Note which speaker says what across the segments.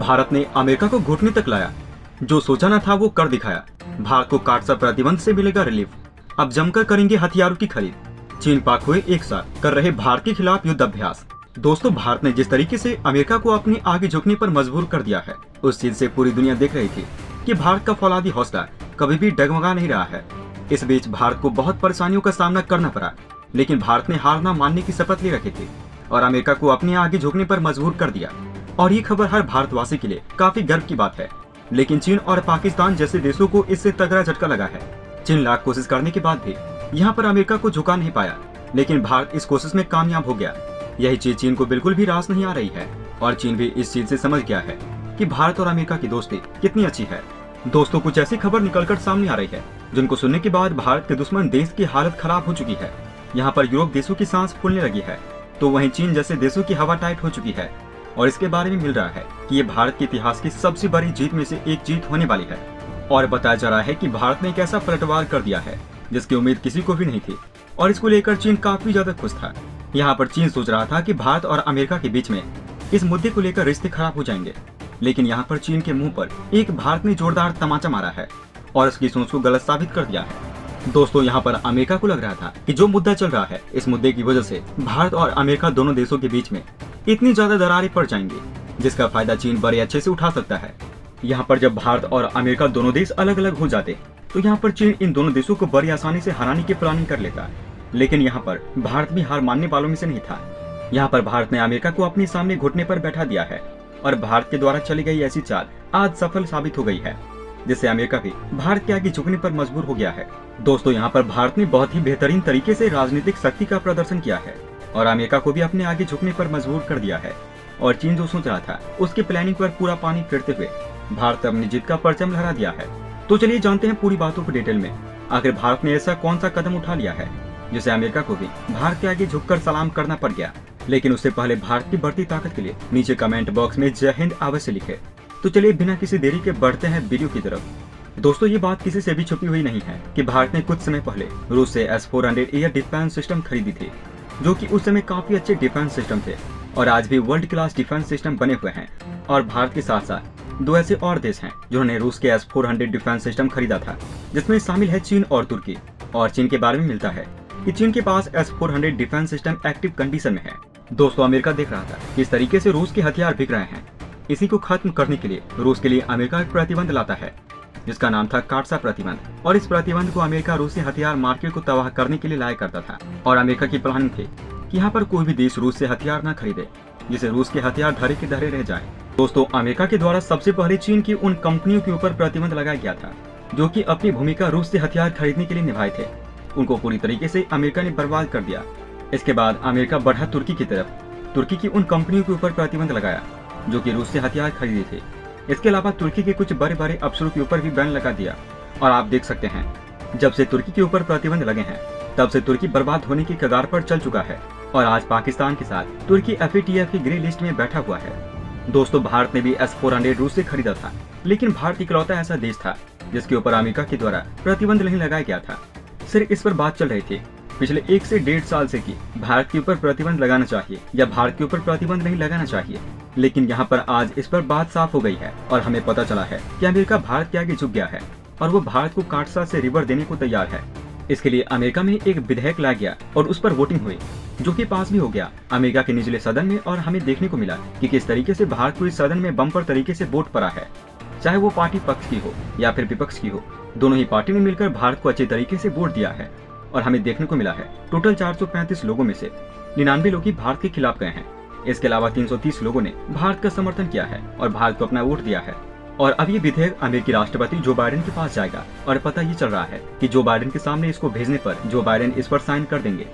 Speaker 1: भारत ने अमेरिका को घुटने तक लाया। जो सोचा न था वो कर दिखाया। भारत को काटसा प्रतिबंध से मिलेगा रिलीफ। अब जमकर करेंगे हथियारों की खरीद। चीन पाक हुए एक साथ कर रहे भारत के खिलाफ युद्ध अभ्यास। दोस्तों, भारत ने जिस तरीके से अमेरिका को अपनी आगे झुकने पर मजबूर कर दिया है, उस चीज से पूरी दुनिया देख रही थी कि भारत का फौलादी हौसला कभी भी डगमगा नहीं रहा है। इस बीच भारत को बहुत परेशानियों का सामना करना पड़ा, लेकिन भारत ने हार न मानने की शपथ ले रखी थी और अमेरिका को अपने आगे झुकने पर मजबूर कर दिया। और ये खबर हर भारतवासी के लिए काफी गर्व की बात है। लेकिन चीन और पाकिस्तान जैसे देशों को इससे तगड़ा झटका लगा है। चीन लाख कोशिश करने के बाद भी यहाँ पर अमेरिका को झुका नहीं पाया, लेकिन भारत इस कोशिश में कामयाब हो गया। यही चीज चीन को बिल्कुल भी रास नहीं आ रही है और चीन भी इस चीज से समझ गया है कि भारत और अमेरिका की दोस्ती कितनी अच्छी है। दोस्तों, कुछ ऐसी खबर निकलकर सामने आ रही है जिनको सुनने के बाद भारत के दुश्मन देश की हालत खराब हो चुकी है। यहाँ पर यूरोप देशों की सांस फूलने लगी है, तो वहीं चीन जैसे देशों की हवा टाइट हो चुकी है और इसके बारे में मिल रहा है कि ये भारत के इतिहास की सबसे बड़ी जीत में से एक जीत होने वाली है। और बताया जा रहा है कि भारत ने एक ऐसा पलटवार कर दिया है जिसकी उम्मीद किसी को भी नहीं थी और इसको लेकर चीन काफी ज्यादा खुश था। यहाँ पर चीन सोच रहा था कि भारत और अमेरिका के बीच में इस मुद्दे को लेकर रिश्ते खराब हो जाएंगे, लेकिन यहाँ पर चीन के मुंह पर एक भारत ने जोरदार तमाचा मारा है और उसकी सोच को गलत साबित कर दिया है। दोस्तों, यहाँ पर अमेरिका को लग रहा था कि जो मुद्दा चल रहा है, इस मुद्दे की वजह से भारत और अमेरिका दोनों देशों के बीच में इतनी ज्यादा दरारें पड़ जाएंगी जिसका फायदा चीन बड़े अच्छे से उठा सकता है। यहाँ पर जब भारत और अमेरिका दोनों देश अलग अलग हो जाते तो यहाँ पर चीन इन दोनों देशों को बड़ी आसानी से हराने की प्लानिंग कर लेता, लेकिन यहाँ पर भारत भी हार मानने वालों में से नहीं था। यहाँ पर भारत ने अमेरिका को अपने सामने घुटने पर बैठा दिया है और भारत के द्वारा चली गई ऐसी चाल आज सफल साबित हो गई है, जिससे अमेरिका भी भारत के आगे झुकने पर मजबूर हो गया है। दोस्तों, यहाँ पर भारत ने बहुत ही बेहतरीन तरीके से राजनीतिक शक्ति का प्रदर्शन किया है और अमेरिका को भी अपने आगे झुकने पर मजबूर कर दिया है। और चीन जो सोच रहा था उसके प्लानिंग पर पूरा पानी फेरते हुए भारत अपनी जीत का परचम लहरा दिया है। तो चलिए जानते हैं पूरी बातों को डिटेल में। आखिर भारत ने ऐसा कौन सा कदम उठा लिया है जिसे अमेरिका को भी भारत के आगे झुककर सलाम करना पड़ गया। लेकिन उससे पहले भारत की बढ़ती ताकत के लिए नीचे कमेंट बॉक्स में जय हिंद अवश्य लिखे। तो चलिए बिना किसी देरी के बढ़ते हैं वीडियो की तरफ। दोस्तों, ये बात किसी से भी छुपी हुई नहीं है कि भारत ने कुछ समय पहले रूस से S-400 एयर डिफेंस सिस्टम खरीदी थी, जो कि उस समय काफी अच्छे डिफेंस सिस्टम थे और आज भी वर्ल्ड क्लास डिफेंस सिस्टम बने हुए हैं। और भारत के साथ साथ दो ऐसे और देश हैं जिन्होंने रूस के S-400 डिफेंस सिस्टम खरीदा था, जिसमें शामिल है चीन और तुर्की। और चीन के बारे में मिलता है कि चीन के पास S-400 defence system active condition में है। दोस्तों, अमेरिका देख रहा था कि इस तरीके से रूस के हथियार बिक रहे हैं। इसी को खत्म करने के लिए रूस के लिए अमेरिका एक प्रतिबंध लाता है जिसका नाम था काटसा प्रतिबंध। और इस प्रतिबंध को अमेरिका रूसी हथियार मार्केट को तबाह करने के लिए लाया करता था। और अमेरिका की प्लानिंग थी कि यहाँ पर कोई भी देश रूस से हथियार न खरीदे जिसे रूस के हथियार धरे के धरे रह जाए। दोस्तों, अमेरिका के द्वारा सबसे पहले चीन की उन कंपनियों के ऊपर प्रतिबंध लगाया गया था जो कि अपनी भूमिका रूस से हथियार खरीदने के लिए निभाए थे। उनको पूरी तरीके से अमेरिका ने बर्बाद कर दिया। इसके बाद अमेरिका बढ़ा तुर्की की तरफ। तुर्की की उन कंपनियों के ऊपर प्रतिबंध लगाया जो कि रूस से हथियार खरीदे थे। इसके अलावा तुर्की के कुछ बड़े बड़े अफसरों के ऊपर भी बैन लगा दिया। और आप देख सकते हैं, जब से तुर्की के ऊपर प्रतिबंध लगे हैं तब से तुर्की बर्बाद होने की कगार पर चल चुका है और आज पाकिस्तान के साथ तुर्की FATF की ग्रे लिस्ट में बैठा हुआ है। दोस्तों, भारत ने भी S-400 रूस से खरीदा था, लेकिन भारत इकलौता ऐसा देश था जिसके ऊपर अमेरिका के द्वारा प्रतिबंध नहीं लगाया गया था। सिर्फ इस पर बात चल रही थी पिछले 1 से 1.5 साल से कि भारत के ऊपर प्रतिबंध लगाना चाहिए या भारत के ऊपर प्रतिबंध नहीं लगाना चाहिए। लेकिन यहाँ पर आज इस पर बात साफ हो गई है और हमें पता चला है कि अमेरिका भारत के आगे झुक गया है और वो भारत को काटसा से रिवर देने को तैयार है। इसके लिए अमेरिका में एक विधेयक लाया गया और उस पर वोटिंग हुई, जो कि पास भी हो गया अमेरिका के निचले सदन में। और हमें देखने को मिला कि किस तरीके से भारत को इस सदन में बम्पर तरीके से वोट पड़ा है, चाहे वो पार्टी पक्ष की हो या फिर विपक्ष की हो। दोनों ही पार्टी ने मिलकर भारत को अच्छे तरीके से वोट दिया है और हमें देखने को मिला है टोटल 435 लोगों में से 99 लोग ही भारत के खिलाफ गए हैं। इसके अलावा 330 लोगों ने भारत का समर्थन किया है और भारत को अपना वोट दिया है। और अब ये विधेयक अमेरिकी राष्ट्रपति जो बाइडेन के पास जाएगा और पता ये चल रहा है कि जो बाइडेन के सामने इसको भेजने पर जो बाइडेन इस पर साइन कर देंगे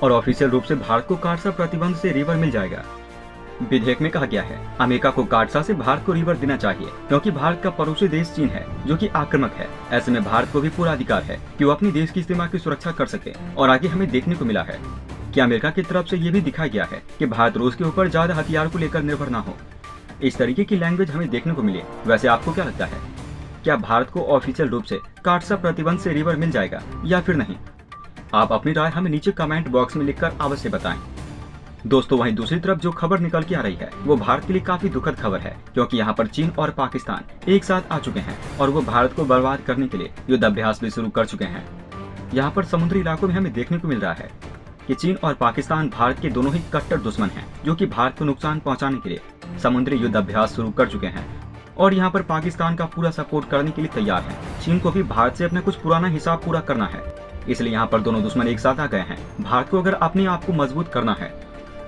Speaker 1: और ऑफिशियल रूप से भारत को काटसा प्रतिबंध से रिवर मिल जाएगा। विधेयक में कहा गया है अमेरिका को काटसा से भारत को रिवर देना चाहिए, क्योंकि भारत का पड़ोसी देश चीन है जो कि आक्रामक है। ऐसे में भारत को भी पूरा अधिकार है कि वो अपनी देश की सीमा की सुरक्षा कर सके। और आगे हमें देखने को मिला है कि अमेरिका की तरफ से ये भी दिखाया गया है कि भारत रूस के ऊपर ज्यादा हथियार को लेकर निर्भर न हो। इस तरीके की लैंग्वेज हमें देखने को मिली। वैसे आपको क्या लगता है, क्या भारत को ऑफिशियल रूप से काटसा प्रतिबंध से रिवर मिल जाएगा या फिर नहीं? आप अपनी राय हमें नीचे कमेंट बॉक्स में लिखकर अवश्य बताएं। दोस्तों वहीं दूसरी तरफ जो खबर निकल के आ रही है वो भारत के लिए काफी दुखद खबर है, क्योंकि यहाँ पर चीन और पाकिस्तान एक साथ आ चुके हैं और वो भारत को बर्बाद करने के लिए युद्ध अभ्यास भी शुरू कर चुके हैं। यहाँ पर समुद्री इलाकों में हमें देखने को मिल रहा है कि चीन और पाकिस्तान भारत के दोनों ही कट्टर दुश्मन हैं, जो कि भारत को नुकसान पहुंचाने के लिए समुद्री युद्ध अभ्यास शुरू कर चुके हैं और यहाँ पर पाकिस्तान का पूरा सपोर्ट करने के लिए तैयार है। चीन को भी भारत से अपना कुछ पुराना हिसाब पूरा करना है, इसलिए यहाँ पर दोनों दुश्मन एक साथ आ गए हैं। भारत को अगर अपने आप को मजबूत करना है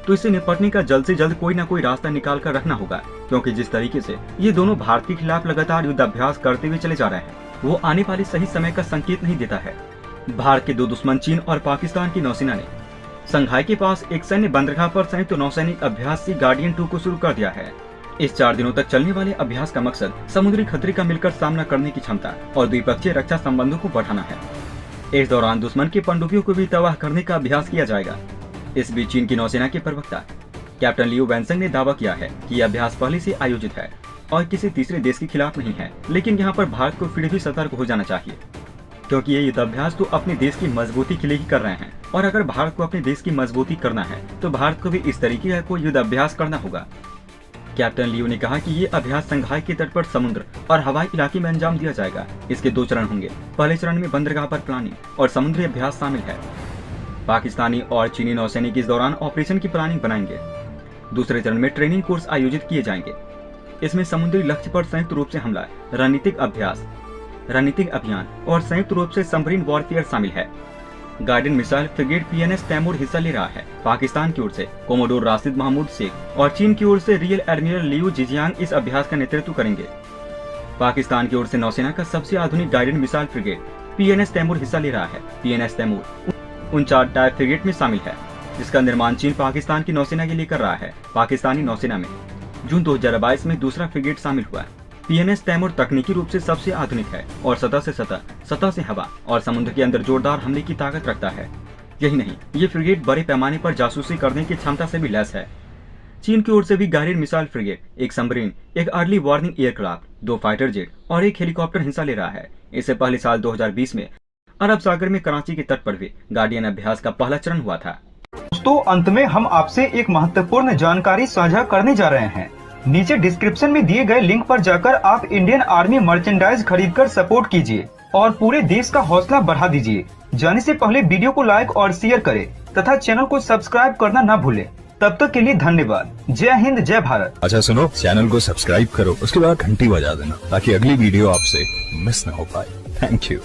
Speaker 1: तो इससे निपटने का जल्द से जल्द कोई ना कोई रास्ता निकाल कर रखना होगा, क्योंकि जिस तरीके से ये दोनों भारत के खिलाफ लगातार युद्ध अभ्यास करते हुए चले जा रहे हैं वो आने वाले सही समय का संकेत नहीं देता है। भारत के दो दुश्मन चीन और पाकिस्तान की नौसेना ने संघाई के पास एक सैन्य बंदरगाह पर संयुक्त नौसैनिक अभ्यास सी गार्डियन 2 को शुरू कर दिया है। इस 4 दिनों तक चलने वाले अभ्यास का मकसद समुद्री खतरे का मिलकर सामना करने की क्षमता और द्विपक्षीय रक्षा संबंधों को बढ़ाना है। इस दौरान दुश्मन की पनडुब्बियों को भी तबाह करने का अभ्यास किया जाएगा। इस बीच चीन की नौसेना के प्रवक्ता कैप्टन लियू वेनसेंग ने दावा किया है कि यह अभ्यास पहले से आयोजित है और किसी तीसरे देश के खिलाफ नहीं है, लेकिन यहाँ पर भारत को फिर भी सतर्क हो जाना चाहिए, क्योंकि ये युद्ध अभ्यास तो अपने देश की मजबूती के लिए ही कर रहे हैं और अगर भारत को अपने देश की मजबूती करना है तो भारत को भी इस तरीके का कोई युद्ध अभ्यास करना होगा। कैप्टन लियू ने कहा कि ये अभ्यास संघाई के तट पर समुद्र और हवाई इलाके में अंजाम दिया जाएगा। इसके 2 चरण होंगे। पहले चरण में बंदरगाह पर प्लानिंग और समुद्री अभ्यास शामिल है। पाकिस्तानी और चीनी नौसैनिक इस दौरान ऑपरेशन की प्लानिंग बनाएंगे। दूसरे चरण में ट्रेनिंग कोर्स आयोजित किए जाएंगे। इसमें समुद्री लक्ष्य पर संयुक्त रूप से हमला, रणनीतिक अभ्यास, रणनीतिक अभियान और संयुक्त रूप से सबमरीन वॉरफेयर शामिल है। Guardian missile frigate PNS Taimur हिस्सा ले रहा है। पाकिस्तान की ओर से कोमोडोर राशिद महमूद शेख और चीन की ओर से रियल एडमिरल लियू जिजियांग इस अभ्यास का नेतृत्व करेंगे। पाकिस्तान की ओर से नौसेना का सबसे आधुनिक Guardian missile frigate PNS Taimur हिस्सा ले रहा है। PNS तैमूर 49 टाइप फ्रिगेट में शामिल है, जिसका निर्माण चीन पाकिस्तान की नौसेना के लिए कर रहा है। पाकिस्तानी नौसेना में जून 2022 में दूसरा फ्रिगेट शामिल हुआ। PNS तैमूर तकनीकी रूप से सबसे आधुनिक है और सतह से सतह, सतह से हवा और समुद्र के अंदर जोरदार हमले की ताकत रखता है। यही नहीं, ये फ्रिगेट बड़े पैमाने पर जासूसी करने की क्षमता से भी लैस है। चीन की ओर से भी गार्डियन मिसाइल फ्रिगेट, एक सबमरीन, एक early warning aircraft, 2 fighter jet और एक हेलीकॉप्टर हिस्सा ले रहा है। इससे पहले साल 2020 में अरब सागर में कराची के तट पर भी गार्डियन अभ्यास का पहला चरण हुआ था।
Speaker 2: दोस्तों, अंत में हम आपसे एक महत्वपूर्ण जानकारी साझा करने जा रहे हैं। नीचे डिस्क्रिप्शन में दिए गए लिंक पर जाकर आप इंडियन आर्मी मर्चेंडाइज खरीदकर सपोर्ट कीजिए और पूरे देश का हौसला बढ़ा दीजिए। जाने से पहले वीडियो को लाइक और शेयर करें तथा चैनल को सब्सक्राइब करना न भूलें। तब तक के लिए धन्यवाद। जय हिंद, जय भारत।
Speaker 3: अच्छा सुनो, चैनल को सब्सक्राइब करो, उसके बाद घंटी बजा देना ताकि अगली वीडियो आपसे मिस न हो पाए। Thank you.